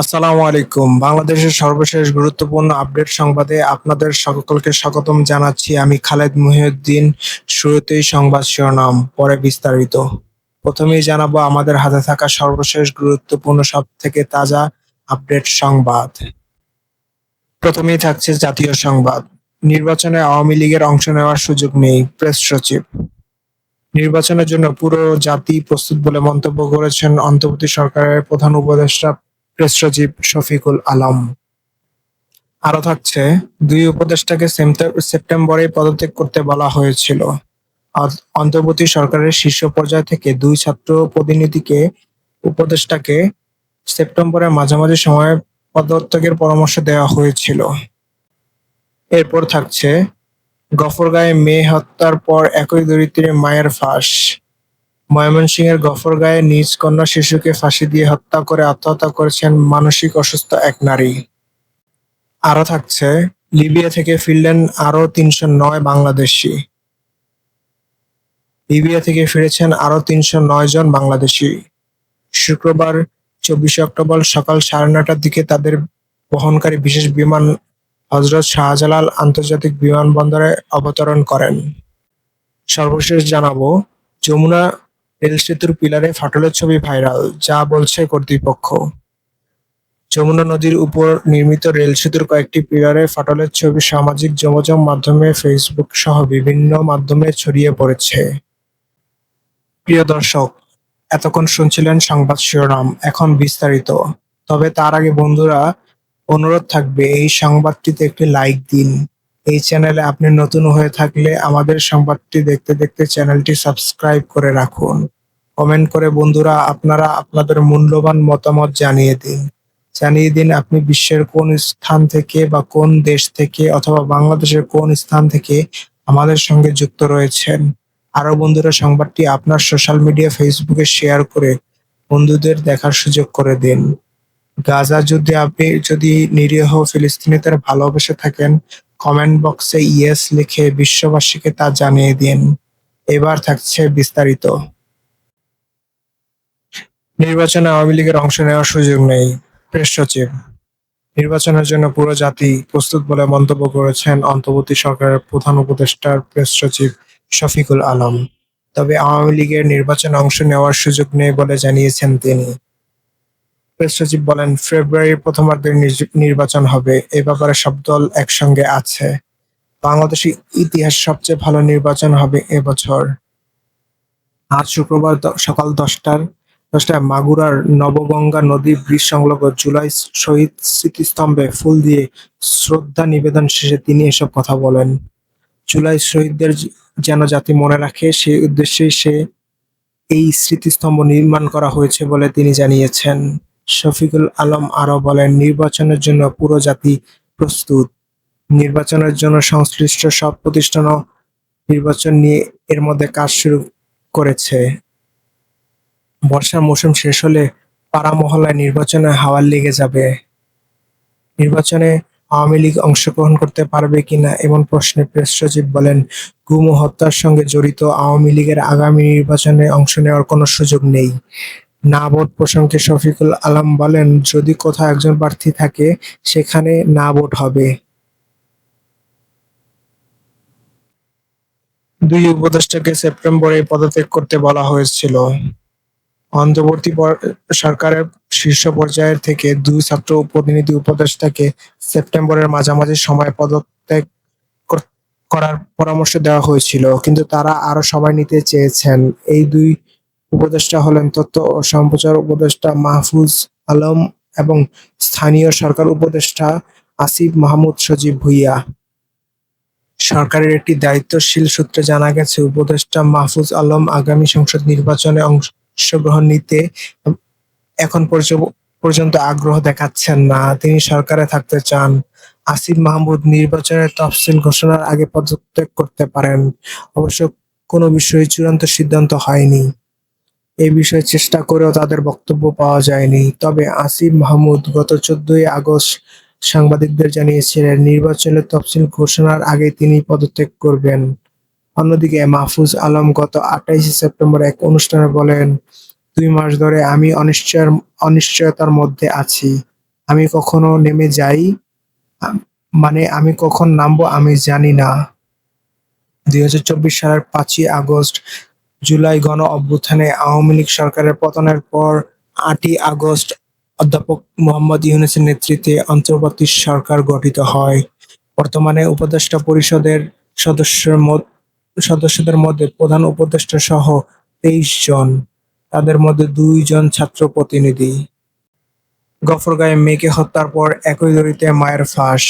আসসালামু আলাইকুম। বাংলাদেশের সর্বশেষ গুরুত্বপূর্ণ আপডেট সংবাদে আপনাদের সকলকে স্বাগতম জানাচ্ছি। আমি খালেদ মহিউদ্দিন। শুরুতেই সংবাদ শিরোনাম, পরে বিস্তারিত। প্রথমেই জানাবো আমাদের হাতে থাকা সর্বশেষ গুরুত্বপূর্ণ সবথেকে তাজা আপডেট সংবাদ। প্রথমেই থাকছে জাতীয় সংবাদ। নির্বাচনে আওয়ামী লীগের অংশ নেওয়ার সুযোগ নেই, প্রেস সচিব। নির্বাচনের জন্য পুরো জাতি প্রস্তুত বলে মন্তব্য করেছেন অন্তর্বর্তী সরকারের প্রধান উপদেষ্টা প্রেস সচিব শফিকুল আলম। আরো থাকছে, দুই উপদেষ্টাকে সেপ্টেম্বরেই পদত্যাগ করতে বলা হয়েছিল। অন্তর্বর্তী সরকারের শীর্ষ পর্যায় থেকে দুই ছাত্র প্রতিনিধিকে উপদেষ্টাকে সেপ্টেম্বরের মাঝামাঝি সময়ে পদত্যাগের পরামর্শ দেওয়া হয়েছিল। এরপর থাকছে, গফরগাঁয়ে মেয়ে হত্যার পর একই দরিদ্রের মায়ের ফাঁস। ময়মনসিংহের গফরগাঁয়ে নিজ কন্যা শিশুকে ফাঁসি দিয়ে হত্যা করে আত্মহত্যা করেছেন মানসিক অসুস্থ এক নারী। আরো থাকছে, লিবিয়া থেকে ফিরলেন আরো ৩০৯ বাংলাদেশি। লিবিয়া থেকে ফিরেছেন আরো ৩০৯ জন বাংলাদেশি। শুক্রবার ২৪শে অক্টোবর সকাল ৯:৩০টার দিকে তাদের বহনকারী বিশেষ বিমান হযরত শাহজালাল আন্তর্জাতিক বিমানবন্দরে অবতরণ করেন। সর্বশেষ জানাবো, যমুনা রেলসেতুর পিলারে ফাটলের ছবি ভাইরাল, যা বলছে কর্তৃপক্ষ। যমুনা নদীর উপর নির্মিত রেলসেতুর কয়েকটি পিলারে ফাটলের ছবি সামাজিক যোগাযোগ মাধ্যমে ফেসবুক সহ বিভিন্ন মাধ্যমে ছড়িয়ে পড়েছে। প্রিয় দর্শক, এতক্ষণ শুনছিলেন সংবাদ শিরোনাম, এখন বিস্তারিত। তবে তার আগে বন্ধুরা, অনুরোধ থাকবে এই সংবাদটিতে একটি লাইক দিন। এই চ্যানেলে আপনি নতুন হয়ে থাকলে আমাদের সংবাদটি দেখতে দেখতে চ্যানেলটি সাবস্ক্রাইব করে রাখুন। কমেন্ট করে বন্ধুরা আপনারা আপনাদের মূল্যবান মতামত জানিয়ে দিন আপনি বিশ্বের কোন স্থান থেকে বা কোন দেশ থেকে অথবা বাংলাদেশের কোন স্থান থেকে আমাদের সঙ্গে যুক্ত রয়েছেন। আরো বন্ধুরা সংবাদটি আপনার সোশ্যাল মিডিয়া ফেসবুকে শেয়ার করে বন্ধুদের দেখার সুযোগ করে দিন। গাজা যুদ্ধে আপনি যদি নিরীহ ফিলিস্তিনিদের ভালোবেসে থাকেন, কমেন্ট বক্সে ইয়েস লিখে বিশ্ববাসীকে তা জানিয়ে দিন। এবার থাকছে বিস্তারিত। নির্বাচনে আওয়ামী লীগের অংশ নেওয়ার সুযোগ নেই, প্রেস সচিব। নির্বাচনের জন্য পুরো জাতি প্রস্তুত বলে মন্তব্য করেছেন অন্তর্বর্তী সরকারের প্রধান উপদেষ্টা প্রেস সচিব শফিকুল আলম। তবে আওয়ামী লীগের নির্বাচনে অংশ নেওয়ার সুযোগ নেই বলে জানিয়েছেন তিনি। প্রেস সচিব বলেন, ফেব্রুয়ারির প্রথমার্ধে নির্বাচন হবে, এ ব্যাপারে সব দল একসঙ্গে আছে। বাংলাদেশের ইতিহাসে সবচেয়ে ভালো নির্বাচন হবে এবছর। আজ শুক্রবার সকাল 10টায় মাগুরার নবগঙ্গা নদী ব্রিজ সংলগ্ন জুলাই শহীদ স্মৃতিস্তম্ভে ফুল দিয়ে শ্রদ্ধা নিবেদন শেষে তিনি এসব কথা বলেন। জুলাই শহীদদের যেন জাতি মনে রাখে, সেই উদ্দেশ্যেই এই স্মৃতিস্তম্ভ নির্মাণ করা হয়েছে বলে তিনি জানিয়েছেন। শফিকুল আলম আরো বলেন, নির্বাচনের জন্য পুরো জাতি প্রস্তুত। নির্বাচনের জন্য সংশ্লিষ্ট সব প্রতিষ্ঠানও নির্বাচন নিয়ে এর মধ্যে কাজ শুরু করেছে। বর্ষার মৌসুম শেষ হলে পাড়া মহল্লায় নির্বাচনের হাওয়া লেগে যাবে। নির্বাচনে আওয়ামী লীগ অংশগ্রহণ করতে পারবে কিনা এমন প্রশ্নে প্রেস সচিব বলেন, গুম ও হত্যার সঙ্গে জড়িত আওয়ামী লীগের আগামী নির্বাচনে অংশ নেওয়ার কোনো সুযোগ নেই। না ভোট প্রসঙ্গে শফিকুল আলম বলেন, যদি কোথাও একজন প্রার্থী থাকে সেখানে না ভোট হবে। দুই উপদেষ্টাকে সেপ্টেম্বরে পদত্যাগ করতে বলা হয়েছিল। অন্তর্বর্তী সরকারের শীর্ষ পর্যায়ের থেকে দুই ছাত্র প্রতিনিধি উপদেষ্টাকে সেপ্টেম্বরের মাঝামাঝি সময়ে পদত্যাগ করার পরামর্শ দেওয়া হয়েছিল, কিন্তু তারা আরো সময় নিতে চেয়েছেন। এই দুই উপদেষ্টা হলেন তথ্য ও সম্প্রচার উপদেষ্টা মাহফুজ আলম এবং স্থানীয় সরকার উপদেষ্টা আসিফ মাহমুদ সজীব ভুঁইয়া। সরকারের একটি দায়িত্বশীল সূত্রে জানা গেছে, উপদেষ্টা মাহফুজ আলম আগামী সংসদ নির্বাচনে অংশগ্রহণ নিতে এখন পর্যন্ত আগ্রহ দেখাচ্ছেন না। তিনি সরকারে থাকতে চান। আসিফ মাহমুদ নির্বাচনের তফসিল ঘোষণার আগে পদত্যাগ করতে পারেন। অবশ্য কোনো বিষয়ে চূড়ান্ত সিদ্ধান্ত হয়নি। এই বিষয়ে চেষ্টা করেও তাদের বক্তব্য পাওয়া যায়নি। তবে আসিফ মাহমুদ গত 14ই আগস্ট সাংবাদিকদের জানিয়েছিলেন, নির্বাচনের তফসিল ঘোষণার আগে তিনি পদত্যাগ করবেন। অন্যদিকে মাহফুজ আলম গত 28শে সেপ্টেম্বর এক অনুষ্ঠানে বলেন, 2 মাস ধরে আমি অনিশ্চয়তার মধ্যে আছি। আমি কখনো নেমে যাই, মানে আমি কখন নামবো আমি জানি না। ২০২৪ সালের ৫ই আগস্ট জুলাই গণ অভ্যুত্থানে আওয়ামী লীগ সরকারের পতনের পর ৮ই আগস্ট অধ্যাপক মোহাম্মদ ইউনূসের নেতৃত্বে অন্তর্বর্তী সরকার গঠিত হয়। বর্তমানে উপদেষ্টা পরিষদের সদস্যদের মধ্যে প্রধান উপদেষ্টা সহ ২৩ জন, তাদের মধ্যে ২ জন ছাত্র প্রতিনিধি। গফরগাঁয়ে মেয়েকে হত্যার পর একই দড়িতে মায়ের ফাঁস।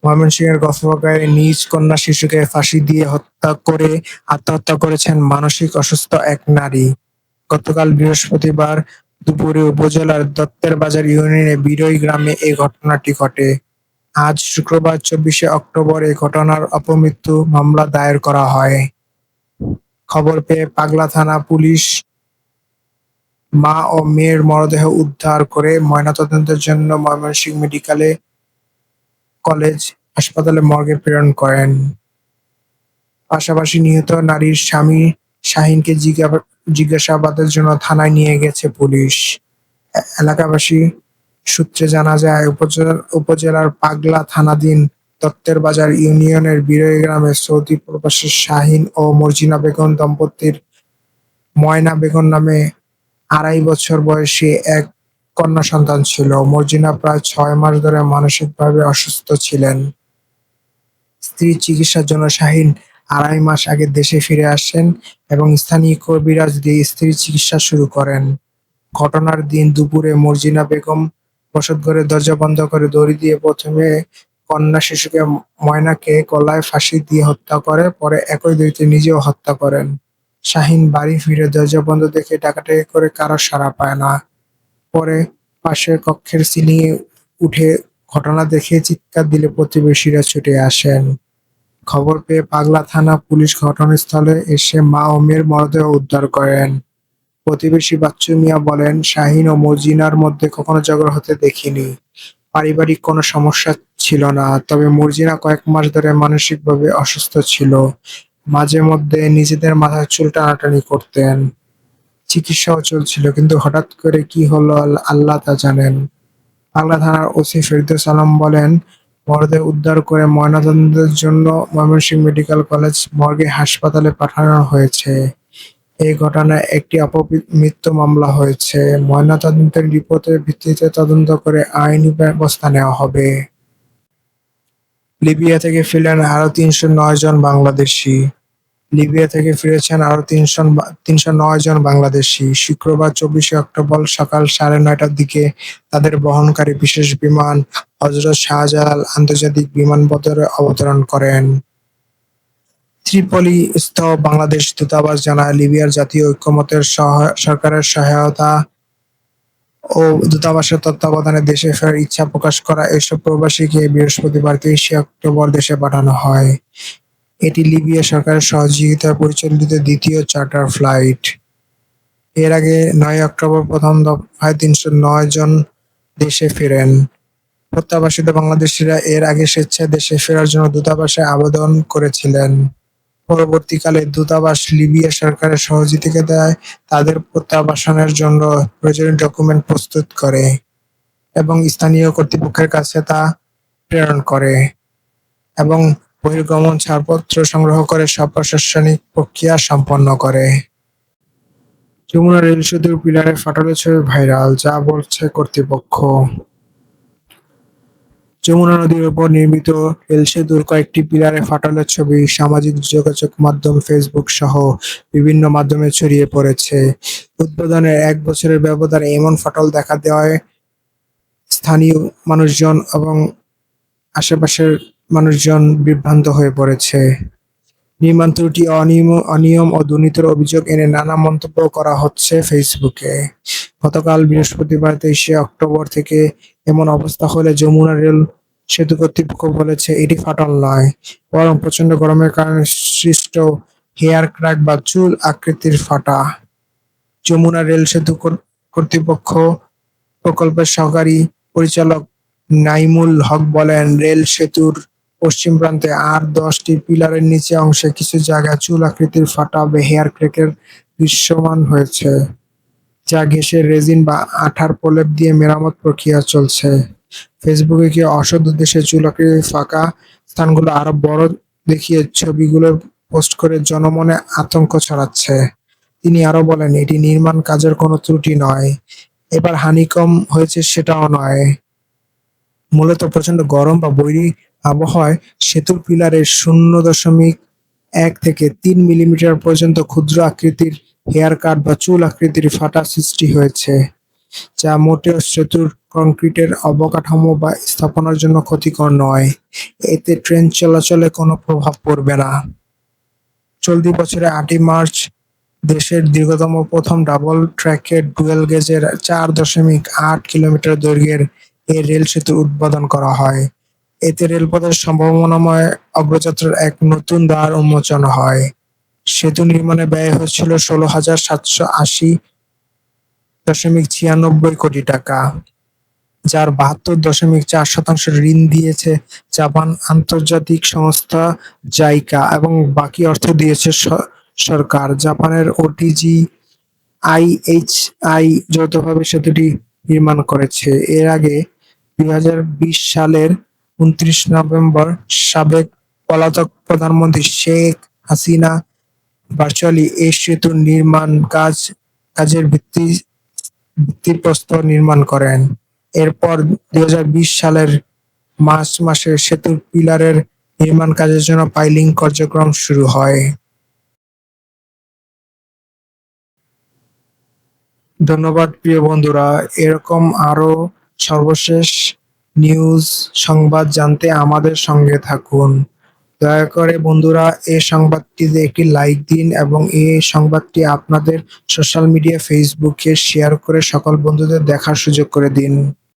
ময়মনসিংহের গফরগাঁয়ে নিজ কন্যা শিশুকে ফাঁসি দিয়ে হত্যা করে আত্মহত্যা করেছেন মানসিক অসুস্থ এক নারী। গতকাল বৃহস্পতিবার দুপুরে উপজেলার দত্তের বাজার ইউনিয়নের বিরই গ্রামে এ ঘটনাটি ঘটে। আজ শুক্রবার ২৪শে অক্টোবর এ ঘটনার অপমৃত্যু মামলা দায়ের করা হয়। খবর পেয়ে পাগলা থানা পুলিশ মা ও মেয়ের মরদেহ উদ্ধার করে ময়নাতদন্তের জন্য ময়মনসিংহ মেডিকেল কলেজ হাসপাতালে মর্গে প্রেরণ করেন। পাশাপাশি নিহত নারীর স্বামী শাহীনকে জিজ্ঞাসাবাদের জন্য থানায় নিয়ে গেছে পুলিশ। এলাকাবাসী সূত্রে জানা যায়, উপজেলার পাগলা থানাধীন দত্তের বাজার ইউনিয়নের বিরই গ্রামে সৌদি প্রবাসী শাহীন ও মর্জিনা বেগম দম্পতির ময়না বেগম নামে ২.৫ বছর বয়সী এক কন্যা সন্তান ছিল। মর্জিনা প্রায় ৬ মাস ধরে মানসিকভাবে অসুস্থ ছিলেন। স্ত্রীর চিকিৎসার জন্য শাহীন ২.৫ মাস আগে দেশে ফিরে আসেন এবং স্থানীয় কবিরাজ দিয়ে স্ত্রীর চিকিৎসা শুরু করেন। ঘটনার দিন দুপুরে মর্জিনা বেগম বসতঘরের দরজা বন্ধ করে দড়ি দিয়ে প্রথমে কন্যা শিশুকে ময়নাকে গলায় ফাঁসি দিয়ে হত্যা করে, পরে একই দড়িতে নিজেও হত্যা করেন। শাহীন বাড়ি ফিরে দরজা বন্ধ দেখে ডাকাডাকি করে কারো সাড়া পায় না। পরে পাশের কক্ষের সিলিংয়ে উঠে ঘটনা দেখে চিৎকার দিলে প্রতিবেশীরা ছুটে আসেন। খবর পেয়ে পাগলা থানা পুলিশ ঘটনাস্থলে এসে মা ও মেয়ের মরদেহ উদ্ধার করেন। প্রতিবেশী বাচ্চু মিয়া বলেন, শাহীন ও মর্জিনার মধ্যে কখনো ঝগড়া হতে দেখিনি। পারিবারিক কোনো সমস্যা ছিল না। তবে মর্জিনা কয়েক মাস ধরে মানসিকভাবে অসুস্থ ছিল। মাঝে মধ্যে নিজেদের মাথার চুল টানাটানি করতেন। চিকিৎসাও চলছিল, কিন্তু হঠাৎ করে কি হলো আল্লাহ তা জানেন। পাগলা থানার ওসি ফেরদৌস আলম বলেন, মরদেহ উদ্ধার করে ময়নাতদন্তের জন্য ময়মনসিংহ মেডিকেল কলেজ মর্গে হাসপাতালে পাঠানো হয়েছে। এই ঘটনায় একটি অপমৃত্যু মামলা হয়েছে। ময়নাতদন্তের রিপোর্টের ভিত্তিতে তদন্ত করে আইনি ব্যবস্থা নেওয়া হবে। লিবিয়া থেকে ফিরলেন আরও ৩০৯ জন বাংলাদেশি। লিবিয়া থেকে ফিরেছেন আরও ৩০৯ জন বাংলাদেশি। শুক্রবার ২৪শে অক্টোবর সকাল ৯:৩০টার দিকে তাদের বহনকারী বিশেষ বিমান হজরত শাহজালাল আন্তর্জাতিক বিমানবন্দরে অবতরণ করেন। ত্রিপোলিস্থ বাংলাদেশ দূতাবাস জানায়, লিবিয়ার জাতীয় ঐকমত্যের সরকারের সহায়তা ও দূতাবাসের তত্ত্বাবধানে দেশে ফেরার ইচ্ছা প্রকাশ করা এসব প্রবাসীকে বৃহস্পতিবার ২৩শে অক্টোবর দেশে পাঠানো হয়। এটি লিবিয়া সরকারের সহযোগিতায় পরিচালিত দ্বিতীয় চার্টার ফ্লাইট। এর আগে ৯ অক্টোবর প্রথম দফায় ৩০৯ জন দেশে ফেরেন। প্রত্যাবাসিত বাংলাদেশিরা এর আগে স্বেচ্ছায় দেশে ফেরার জন্য দূতাবাসে আবেদন করেছিলেন। পরবর্তীকালে দূতাবাস লিবিয়া সরকারের সহযোগিতায় তাদের প্রত্যাবাসনের জন্য প্রয়োজনীয় ডকুমেন্ট প্রস্তুত করে এবং স্থানীয় কর্তৃপক্ষের কাছে তা প্রেরণ করে এবং বহির্গমন ছাড়পত্র সংগ্রহ করে সব প্রশাসনিক প্রক্রিয়া সম্পন্ন করে। যমুনা রেল সেতুর পিলারে ফাটলের ছবি ভাইরাল, যা বলছে কর্তৃপক্ষ। যমুনা নদীর ওপর নির্মিত রেল সেতুর কয়েকটি পিলারে ফাটলের ছবি সামাজিক যোগাযোগ মাধ্যম ফেসবুক সহ বিভিন্ন মাধ্যমে ছড়িয়ে পড়েছে। উদ্বোধনের ১ বছরের ব্যবধানে এমন ফাটল দেখা দেওয়ায় স্থানীয় মানুষজন এবং আশেপাশের মানুষজন বিভ্রান্ত হয়ে পড়েছে। নির্মাণ ত্রুটি, অনিয়ম ও দুর্নীতির অভিযোগ এনে নানা মন্তব্য করা হচ্ছে ফেসবুকে। গতকাল বৃহস্পতিবার ২৩শে অক্টোবর থেকে এমন অবস্থা হলে যমুনা রেল সেতু কর্তৃপক্ষ বলেছে, এটি ফাটল নয়, বরং প্রচণ্ড গরমের কারণে সৃষ্ট হেয়ার ক্র্যাক বা চুল আকৃতির ফাটা। যমুনা রেল সেতু কর্তৃপক্ষ প্রকল্পের সহকারী পরিচালক নাইমুল হক বলেন, রেল সেতুর পশ্চিম প্রান্তে আর ১০টি পিলারের নিচে অংশে কিছু জায়গায় চুল আকৃতির ফাটা বা হেয়ার ক্র্যাকের দৃশ্যমান হয়েছে। যা ঘেঁষে রেজিন বা আঠার প্রলেপ দিয়ে মেরামত প্রক্রিয়া চলছে। ফেসবুকে কেউ অসৎ উদ্দেশ্যে চুলাকৃতির ফাঁকা স্থানগুলো আরো বড় দেখিয়ে ছবিগুলো পোস্ট করে জনমনে আতঙ্ক ছড়াচ্ছে। তিনি আরো বলেন, এটি নির্মাণ কাজের কোনো ত্রুটি নয়, এবার হানিকম হয়েছে সেটাও নয়। মূলত প্রচণ্ড গরম বা বৈরী আবহাওয়ায় সেতুর পিলারের 0.1 থেকে 3 মিলিমিটার পর্যন্ত ক্ষুদ্র আকৃতির হেয়ার কাট বা চুল আকৃতির ফাটা সৃষ্টি হয়েছে, যা মোটেও সেতুর কংক্রিটের অবকাঠামো বা স্থাপনার জন্য ক্ষতিকর নয়। এতে ট্রেন চলাচলে কোনো প্রভাব পড়বে না। চলতি বছরের 8ই মার্চ দেশের দীর্ঘতম প্রথম ডাবল ট্র্যাকের ডুয়েল গেজের 4.8 কিলোমিটার দৈর্ঘ্যের এ রেল সেতুর উদ্বোধন করা হয়। এতে রেলপথের সম্ভাবনাময় অগ্রযাত্রার এক নতুন দ্বার উন্মোচন হয়। সেতু নির্মাণে ব্যয় হয়েছিল 16,780.96 কোটি টাকা, যার 72.4% ঋণ দিয়েছে জাপান আন্তর্জাতিক সংস্থা জাইকা এবং বাকি অর্থ দিয়েছে সরকার। জাপানের ওটিজি আইএইচআই যৌথভাবে সেতুটি নির্মাণ করেছে। এর আগে 2020 সালের 29 নভেম্বর সাবেক পলাতক প্রধানমন্ত্রী শেখ হাসিনা ভার্চুয়ালি এই সেতুর কাজের ভিত্তিপ্রস্তর নির্মাণ করেন। এরপর 2020 সালের মার্চ মাসে সেতুর পিলারের নির্মাণ কাজের জন্য পাইলিং কার্যক্রম শুরু হয়। ধন্যবাদ প্রিয় বন্ধুরা। এরকম আরো সর্বশেষ নিউজ সংবাদ জানতে আমাদের সঙ্গে থাকুন। দয়া করে বন্ধুরা এই সংবাদটিতে একটি লাইক দিন এবং এই সংবাদটি আপনাদের সোশ্যাল মিডিয়া ফেসবুকে শেয়ার করে সকল বন্ধুদের দেখার সুযোগ করে দিন।